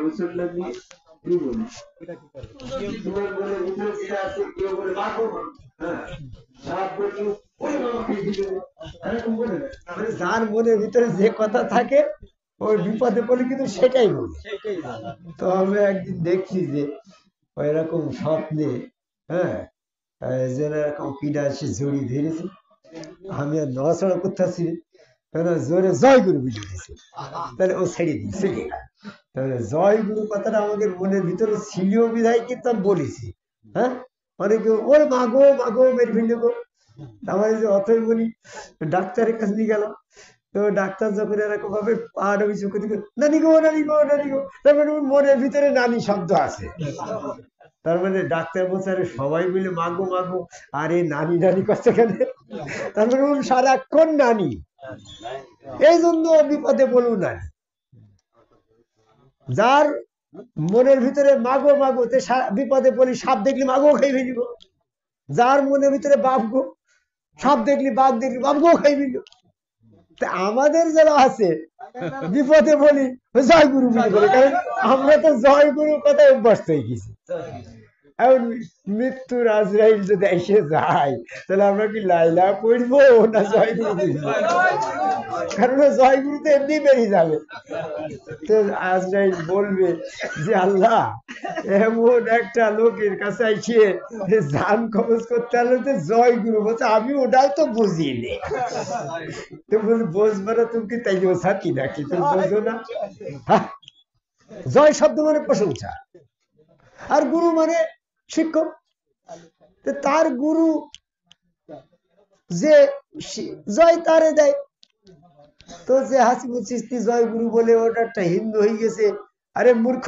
বছর লাগে যার মনের ভিতরে যে কথা থাকে ওই বিপদে পড়লে কিন্তু সেটাই বলে। তো আমি একদিন দেখছি যে এরকম স্বপ্নে যে এরকম কিনা এসে জড়িয়ে ধরেছে, আমি আর নড়াচড়া করতেছি, জোরে জয় গুরু বুঝিয়ে দিয়েছে, তাহলে ও ছেড়ে দিয়েছে। তাহলে জয় গুরু কথাটা আমাদের মনের ভিতরে ছিল বিধায় কিন্তু আমি বলেছি। অনেকে ওর মাগো মাগো মেরে ফেললে গো, আমার যে অথই বলি ডাক্তারের কাছে নিয়ে গেলাম, তো ডাক্তার যখন এরকম ভাবে পাহাড় অভিযোগ করে নানি গো নানি গো নানি গো, তার মানে ওর মনের ভিতরে নানি শব্দ আছে। তার মানে ডাক্তার বলছে সবাই মিলে মাগো মাগো, আরে নানি নানি করছে কেন? তার মানে ওর সারাক্ষণ নানি, এই জন্য বিপদে বলুন না। যার মনের ভিতরে মাগো মাগো, বিপদে বলি সাপ দেখলি মাগো খাই ফেলিব। যার মনের ভিতরে বাপ গো, সাপ দেখলি বাপ দেখলি বাপ গো খাই ফেলিব। আমাদের যারা আছে বিপদে বলি জয় গুরু বলে, কারণ আমরা তো জয় গুরু কথায় অভ্যস্ত হয়ে গেছি। এখন মৃত্যুর আজরাইল যদি এসে যায় তাহলে আমরা কি লাইলা পড়বো না জয় গুরু পড়বো? কারণ জয় গুরু তো এমনি বেরিয়ে যাবে। তো আজরাইল বলবে যে আল্লাহ এমন একটা লোকের কাছে এসে জান কবজ করতে হলে তো জয় গুরু বলছে, আমি ওটাও তো বুঝিনি। তো বল বুঝবো না তুমি কি তাই সাথী নাকি? তুমি বোঝো না? জয় শব্দ মানে প্রশংসা, আর গুরু মানে শিক্ষক। তার গুরু যে জয় তারে দেয়, তো যে হাসিবুল চিশতি জয় গুরু বলে ওটা একটা হিন্দু হয়ে গেছে। আরে মূর্খ,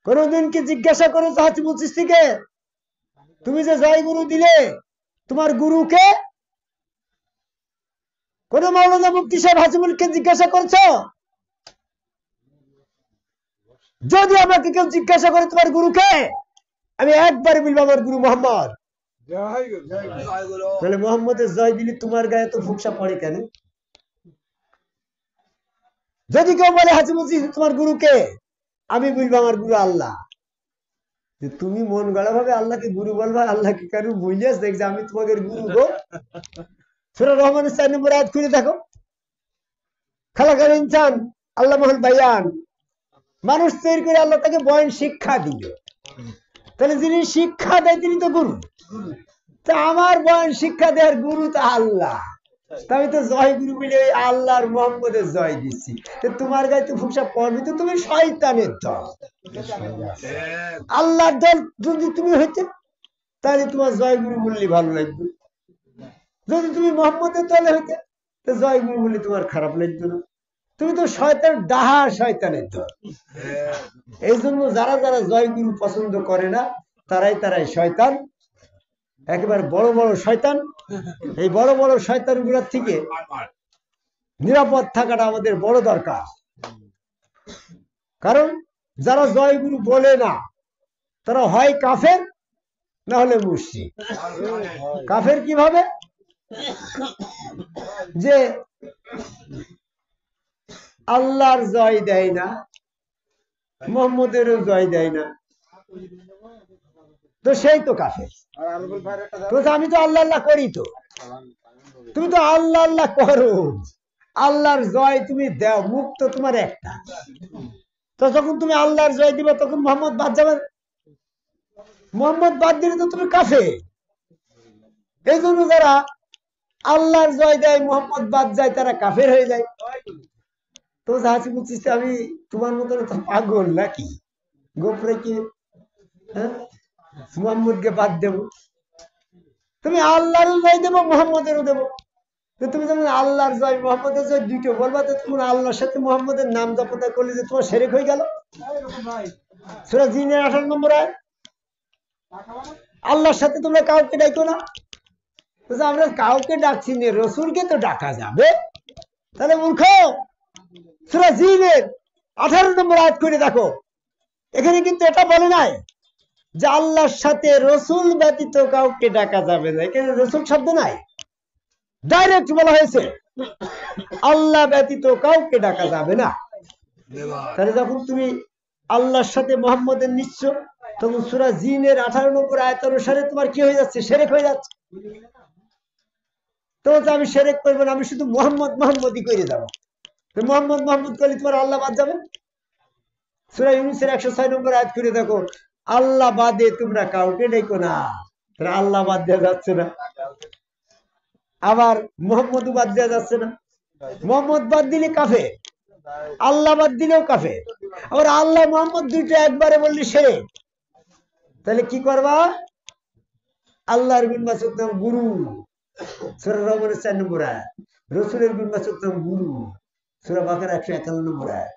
কোনদিন কি জিজ্ঞাসা করেছো হাসিবুল চিশতিকে তুমি যে জয় গুরু দিলে তোমার গুরুকে? কোন মাওলানা মুফতি সাহেব হাসিবুলকে জিজ্ঞাসা করছো? যদি আমাকে কেউ জিজ্ঞাসা করে তোমার গুরুকে, আমি একবার বলবো আমার গুরু মোহাম্মদ। তাহলে মোহাম্মদের জয় দিলে তোমার গায়ে তো ফুকসা পড়ে কেন? যদি কেউ বলে হাসিবুল চিশতি তোমার গুরুকে, আমি বলবো আমার গুরু আল্লাহ। তুমি মন গড়া ভাবে আল্লাহকে গুরু বলবা, আল্লাহকে কেন বুঝলিয়াস দেখছে আমি তোমাদের গুরু গো। সূরা রহমানের 4 নম্বর আয়াত খুলে দেখো, খালাকাল ইনসান আল্লামাহুল বায়ান, মানুষ তৈরি করে আল্লাহ তাকে বয়ান শিক্ষা দিল। তাহলে যিনি শিক্ষা দেয় তিনি তো গুরু। তা আমার বয়ান শিক্ষা দেওয়ার গুরু তো আল্লাহ, আমি তো জয় গুরু বলে আল্লাহর মোহাম্মদের জয় দিচ্ছি। তোমার গায়ে তো ফুকসা পড়বে, তো তুমি শয়তানের দল। আল্লাহর দল যদি তুমি হইতে তাহলে তোমার জয় গুরু বললে ভালো লাগবে। যদি তুমি মোহাম্মদের দলে হইতে তো জয় গুরু বললে তোমার খারাপ লাগবে না। তুমি তো শয়তান, ডাহা শয়তানের দল। এই জন্য যারা যারা জয় গুরু পছন্দ করে না তারাই শয়তান, একেবারে বড় বড় শয়তান। এই বড় বড় শয়তান গুলার থেকে নিরাপদ থাকাটা আমাদের বড় দরকার। কারণ যারা জয় গুরু বলে না তারা হয় কাফের না হলে মুশরিক। কাফের কিভাবে? যে আল্লাহর জয় দেয় না, মোহাম্মদেরও জয় দেয় না, তো সেই তো কাফের। আমি তো আল্লাহ আল্লাহ করি, তো তুমি তো আল্লাহ আল্লাহ করো, আল্লাহর জয় তুমি দাও, মুখ তো তোমার একটা। তো যখন তুমি আল্লাহর জয় দিবে তখন মোহাম্মদ বাদ যাবে, মোহাম্মদ বাদ দিলে তো তুমি কাফের। এই জন্য যারা আল্লাহর জয় দেয় মোহাম্মদ বাদ যায় তারা কাফের হয়ে যায়। তো হাসিবুল চিশতি আমি তোমার মতন পাগল নাকি গোপরে কি মোহাম্মদকে বাদ দেব? তুমি আল্লাহরও জয় দেবো মোহাম্মদেরও দেবো। তুমি যেমন আল্লাহর জয় মোহাম্মদের জয় দুটো বলবা, তো তোমার আল্লাহর সাথে মোহাম্মদের নাম জপতা করলে যে তোমার শিরক হয়ে গেল। সূরা জিনের 18 নম্বর আয়াত, আল্লাহর সাথে তোমরা কাউকে ডাকো না। আমরা কাউকে ডাকছি না, রসুলকে তো ডাকা যাবে। তাহলে মূর্খ, সূরা জিনের 18 নম্বর আয়াত করে দেখো, এখানে কিন্তু এটা বলে নাই যে আল্লাহর সাথে রসুল ব্যতীত কাউকে ডাকা যাবে না। এখানে রসুল শব্দ নাই, ডাইরেক্ট বলা হয়েছে আল্লাহ ব্যতীত কাউকে ডাকা যাবে না। তাহলে যখন তুমি আল্লাহর সাথে মোহাম্মদের নিচ্ছ, তখন সূরা জিনের 18 নম্বর আয়াত অনুসারে তোমার কি হয়ে যাচ্ছে? শিরক হয়ে যাচ্ছে। তো আমি শিরক করবো না, আমি শুধু মোহাম্মদ মোহাম্মদই করে যাবো। মোহাম্মদ মোহাম্মদ করলে তোমার আল্লাহ বাদ যাবে। সূরা ইউনূসের 106 নম্বর আয়াত করে দেখো, আল্লাহ বাদে তোমরা কাউকে ডেকো না। আল্লাহ বাদ দেওয়া যাচ্ছে না, আবার মোহাম্মদ বাদ দেওয়া যাচ্ছে না। মোহাম্মদ বাদ দিলে কাফের, আল্লাহ বাদ দিলেও কাফের। আবার আল্লাহ মোহাম্মদ দুইটা একবারে বললি শিরক। তাহলে কি করবা? আল্লাহর গুণবাচক নাম গুরু, সূরা রহমানের 4 নম্বর আয়াত। রসুলের গুণবাচক নাম গুরু, সূরা বাকারা 151 নম্বর আয়াত।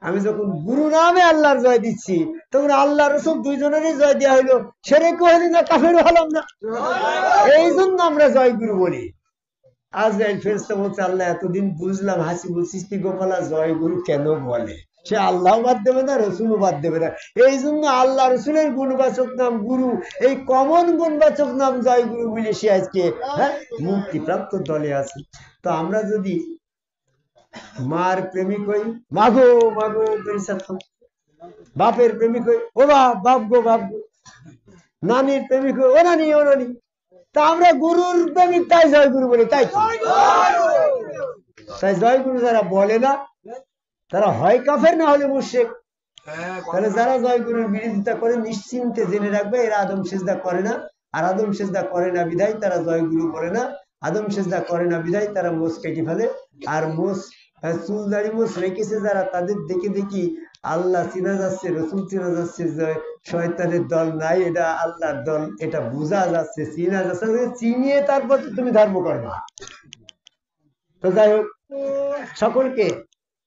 আমি যখন গুরু নামে আল্লাহর জয় দিচ্ছি, তখন আল্লাহ রসুল দুইজনেরই জয় দেওয়া হইলো, শিরকও হইল না, কাফেরও হলাম না। এই জন্য আমরা জয় গুরু বলি। আজরাইল ফেরেশতা বলছে, আল্লাহ এতদিন বুঝলাম হাসিবুল সৃষ্টি গোপালা জয় গুরু কেন বলে, সে আল্লাহ বাদ দেবে না, রসুলও বাদ দেবে না। এই জন্য আল্লাহ রসুলের গুণবাচক নাম গুরু, এই কমন গুণবাচক নাম জয় গুরু বলে সে আজকে মুক্তিপ্রাপ্ত দলে আছে। তো আমরা যদি মার প্রেমিক হই, মাগো মাগো বাপের প্রেমিক হই, ও বাপ বাপ গো বাপ গো, নানির প্রেমিক হই, ও নানি ও নানি, তা আমরা গুরুর প্রেমিক, তাই জয় গুরু বলি। তাই তাই জয় গুরু যারা বলে না, তারা হয় কাফের, না হলে মুশরিক। তাহলে যারা জয় গুরুর বিরোধিতা করে, নিশ্চিন্তে জেনে রাখবে এরা আদম সেজদা করে না। আর আদম সেজদা করে না বিধায় তারা জয় গুরু বলে না। আদম সেজদা করে না বিধায় তারা মোষ কেটে ফেলে। আর মোষ, চুল দাড়ি মোষ রেখেছে যারা, তাদের দেখে দেখি আল্লাহ চিনা যাচ্ছে, রসুল চিনা যাচ্ছে, শয়তানের দল নাই, এটা আল্লাহর দল, এটা বোঝা যাচ্ছে, চিনা যাচ্ছে। চিনিয়ে তারপর তুমি ধর্ম করবা। তো যাই হোক, সকলকে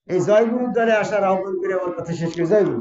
এই জয় গুরুর দলে আসার আহ্বান করে আমার কথা শেষ করে। জয় গুরু।